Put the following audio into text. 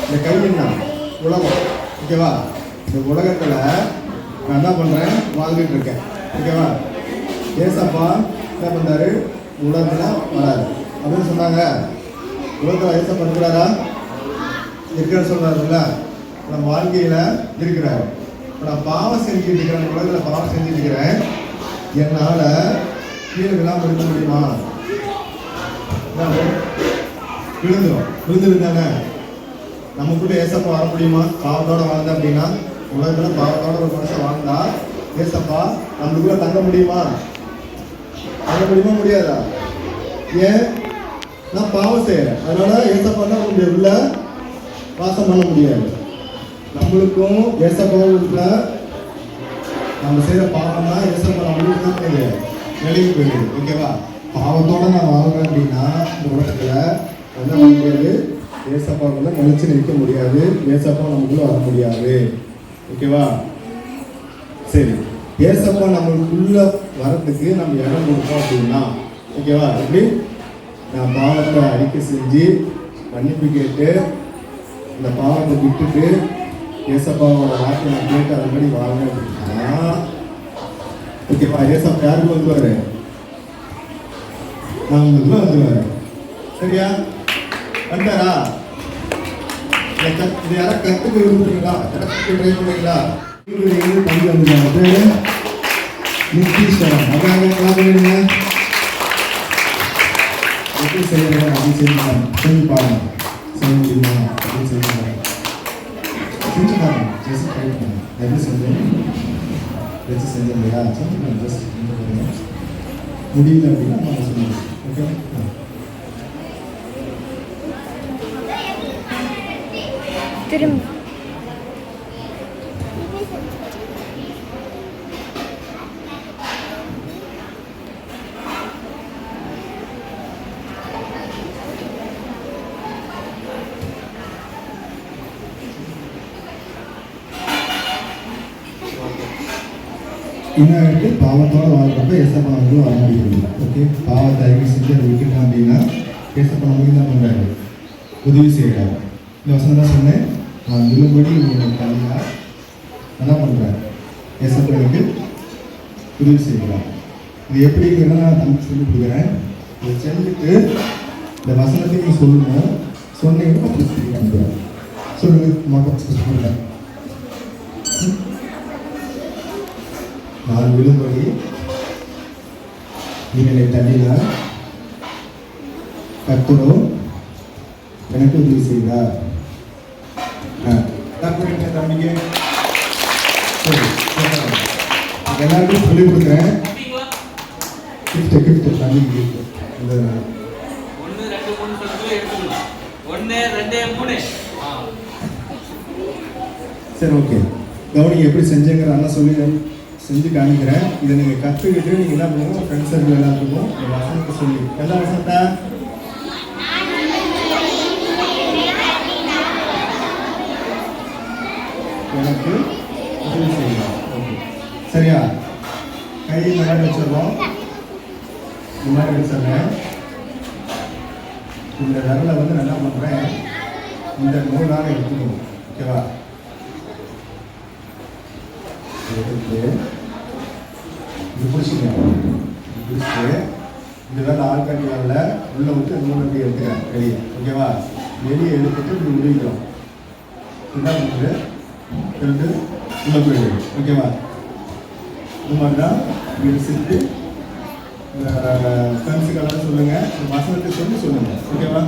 இந்த கை என்ன உலகம். ஓகேவா? இந்த உலகத்தில் நான் என்ன பண்ணுறேன், வாழ்ந்துட்டு இருக்கேன். ஓகேவா? ஏசப்பா என்ன பண்ணுறாரு, உலகத்தில் வராது அப்படின்னு சொன்னாங்க. உலகத்தில் ஏசப்பா இருக்கிறாரா? இருக்கிறார் சொல்கிறாருல்ல. நம்ம வாழ்க்கையில் இருக்கிறார். இப்போ நான் பாவம் செஞ்சுட்டு இருக்கிறேன், உலகத்தில் பாவம் செஞ்சுட்டு இருக்கிறேன். என்னால் கீழே விழாமல் இருக்க முடியுமா? விழுந்துருந்தாங்க. நம்ம கூட ஏசப்பா வர முடியுமா? பாவத்தோட வாழ்ந்த அப்படின்னா, உலகத்தில் பாவத்தோட ஒரு மனுஷன் வாழ்ந்தா ஏசப்பா நம்மளுக்குள்ள தங்க முடியுமா? தங்க முடியுமா? முடியாதா? ஏன்? நான் பாவம் செய்யறேன், அதனால ஏசப்பா தான் நம்மளுடைய உள்ள வாசம் பண்ண முடியாது. நம்மளுக்கும் ஏசப்பாவுக்குள்ள நம்ம செய்கிற பாவம் தான் ஏசப்பா நம்மளுக்கு தான் தெரியாது, நிலைக்கு போயிடுது. ஓகேவா? பாவத்தோடு நான் வாழ்கிறேன் அப்படின்னா இந்த உலகத்தில் என்ன பண்ண முடியாது, ஏசப்பாவுக்குள்ள நிலைச்சு நிற்க முடியாது, ஏசப்பா நமக்குள்ளே வர முடியாது. ஓகேவா? சரி, ஏசப்பா நம்மளுக்குள்ள வரதுக்கு நம்ம இடம் கொடுத்தோம் அப்படின்னா, ஓகேவா? எப்படி நான் பாவத்தை அறிக்கை செஞ்சு மன்னிப்பு கேட்டு இந்த பாவத்தை விட்டுட்டு ஏசப்பாவோட வார்த்தை நான் கேட்டு அதன்படி வாழ்றேன் அப்படின்னா, ஓகேவா? ஏசப்பா யாருக்கு வந்துருவாரு? நான் உங்களுக்கு வந்துருவாரு. சரியா? வந்தாரா? இது யாரும் கற்றுக்க விரும்புறீங்களா? கற்றுக்க ட்ரை பண்ணுறீங்களா? தம்பி வந்துருக்காங்க. பேரு நித்தீஸ்வரன். அதாங்க எப்படி செய்யணும் அப்படின்னு செஞ்சு பாருங்க. செய்ய முடியுமா அப்படின்னு செஞ்சு பாருங்க. செஞ்சு பாருங்க. ஜஸ்ட் ட்ரை பண்ணுங்க. எப்படி செஞ்சேன் வச்சு செஞ்சேன் இல்லையா? செஞ்சு பாருங்க. ஜஸ்ட் முடியல அப்படின்னா நம்ம சொல்லுவோம். ஓகே? திரும்ப இன்னொரு பாவத்தோடு வாழ்கிறப்ப ஏசப்பா வந்து வர முடியாது. ஓகே? பாவத்தை அறிக்கை செஞ்சு அதை விட்டுட்டோம் அப்படின்னா ஏசப்பா நமக்கு என்ன பண்ணுறாரு, உதவி செய்கிறாரு. இந்த வசனம் தான் சொன்னேன், நான் விழும்படி உங்களுக்கு தனியாக என்ன பண்ணுறேன், ஏசப்பா எனக்கு உதவி செய்கிறார். இது எப்படிங்கிறத நான் தம்பி சொல்லி கொடுக்குறேன். இதை செஞ்சுட்டு இந்த வசனத்தை நீங்கள் சொல்லணும். சொன்னீங்கன்னா புரிஞ்சு அனுப்புகிறேன். சொல்லுங்கள் மக்கள் சொல்கிறேன். நான் விழும்படி நீங்களை தள்ளினார், கர்த்தரோ எனக்கு உதவி செய்தார். தம்பிக்கு எல்லாருக்கும் சொல்லிக் கொடுக்குறேன். கிஃப்ட் தம்பிக்கு சரி, ஓகே. கவனிங்க எப்படி செஞ்சேங்கிற அண்ணா சொல்லி செஞ்சு காமிக்கிறேன். இதை நீங்கள் கற்றுக்கிட்டு நீங்கள் என்ன பண்ணுங்க, ஃப்ரெண்ட்ஸ் சர்க்கிள் எல்லாத்துக்கும் இந்த வசனத்தை சொல்லி எல்லா வசனத்தை எனக்கு உதவி செய்யலாம். ஓகே, சரியா? கை இந்த மாதிரி வச்சிடறோம். இந்த மாதிரி வச்சிடுறேன். இந்த விரலை வந்து நான் என்ன பண்ணுறேன், இந்த நூலாக எடுத்துக்கணும். ஓகேவா? எடுத்து இது பிடிச்சிக்கணும். பிடிச்சிட்டு இந்த வேலை ஆள்காட்டி வேலை உள்ளே விட்டு நூல் அப்படி எடுத்துக்கிறேன் வெளியே. ஓகேவா? வெளியே எடுத்துட்டு இப்படி முடிக்கிறோம். இதுதான் வந்து ரெண்டு உள்ளே போயிடுது. ஓகேவா? இது மாதிரி தான் எடுத்துட்டு ஃப்ரெண்ட்ஸுக்கெல்லாம் சொல்லுங்கள், வசனத்தை சொல்லி சொல்லுங்கள். ஓகேவா?